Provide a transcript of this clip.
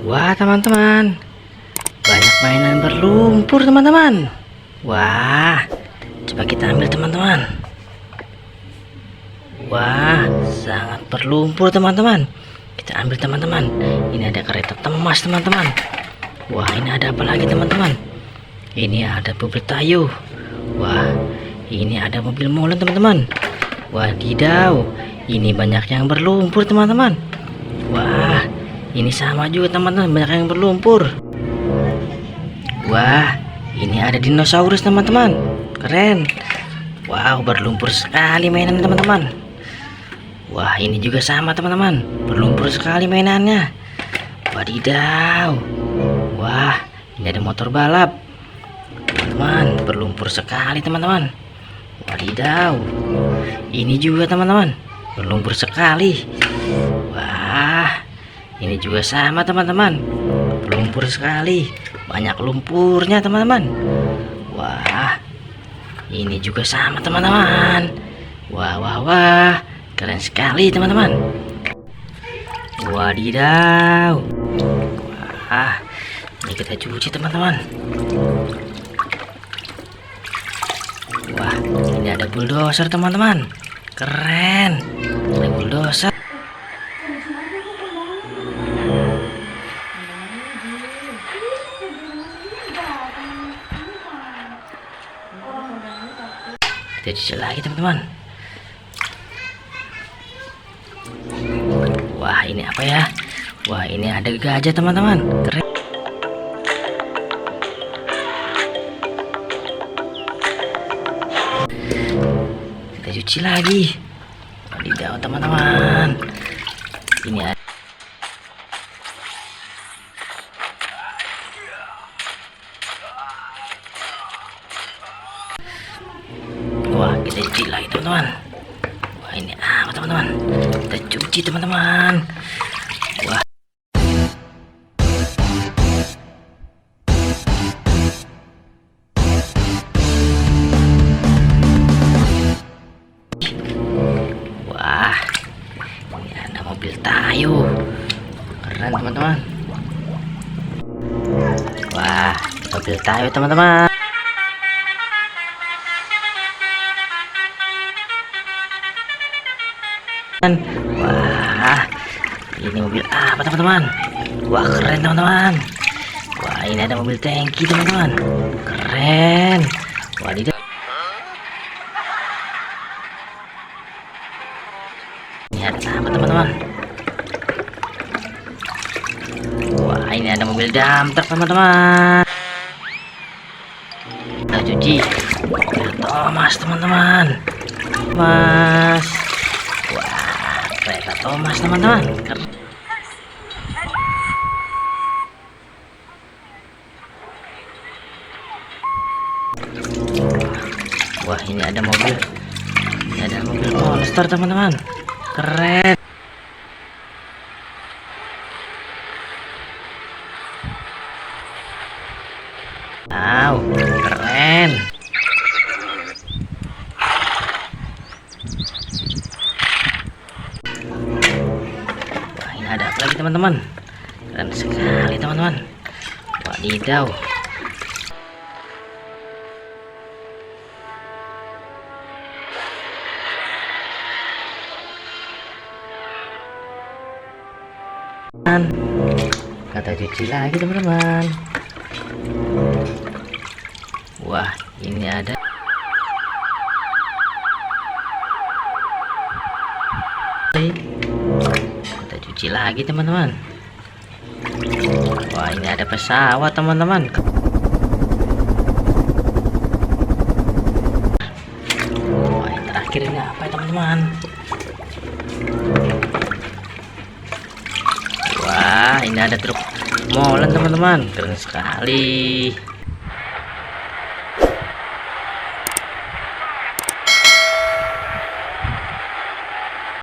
Wah teman-teman, banyak mainan berlumpur teman-teman. Wah, coba kita ambil teman-teman. Wah, sangat berlumpur teman-teman. Kita ambil teman-teman. Ini ada kereta Temas teman-teman. Wah, ini ada apa lagi teman-teman? Ini ada mobil Tayo. Wah, ini ada mobil molen teman-teman. Wadidaw, ini banyak yang berlumpur teman-teman. Wah, ini sama juga teman-teman, banyak yang berlumpur. Wah, ini ada dinosaurus teman-teman. Keren. Wow, berlumpur sekali mainan teman-teman. Wah, ini juga sama teman-teman, berlumpur sekali mainannya. Wadidaw. Wah, ini ada motor balap. Teman-teman, berlumpur sekali teman-teman. Wadidaw. Ini juga teman-teman, berlumpur sekali. Wah, ini juga sama teman-teman, berlumpur sekali. Banyak lumpurnya teman-teman. Wah, ini juga sama teman-teman. Wah, wah, wah, keren sekali teman-teman. Wadidaw. Wah, ini kita cuci teman-teman. Wah, ini ada bulldozer teman-teman. Keren, ada bulldozer. Kita cuci lagi teman-teman. Wah, ini apa ya? Wah, ini ada gajah teman-teman. Keren. Kita cuci lagi. Wadidaw teman-teman. Ini ada. Wah, kita cuci lagi teman-teman. Wah, ini apa teman-teman? Kita cuci teman-teman. Wah. Wah, ini ada mobil Tayo. Keren teman-teman. Wah, mobil Tayo teman-teman. Wah, ini mobil apa teman-teman? Wah, keren teman-teman. Wah, ini ada mobil tangki teman-teman. Keren. Wadidaw. Ini ada apa teman-teman? Wah, ini ada mobil dumper teman-teman. Kita cuci. Thomas teman-teman. Mas. Kereta Thomas teman-teman. Wah, ini ada mobil. Ini ada mobil monster teman-teman. Keren. Wow, keren. Ada apa lagi teman-teman? Keren sekali teman-teman. Wadidaw. Kata cuci lagi teman-teman. Wah, ini ada. Kita cuci lagi teman-teman. Wah, ini ada pesawat teman-teman. Wah, yang terakhir ini apa ya teman-teman? Wah, ini ada truk molen teman-teman. Keren sekali.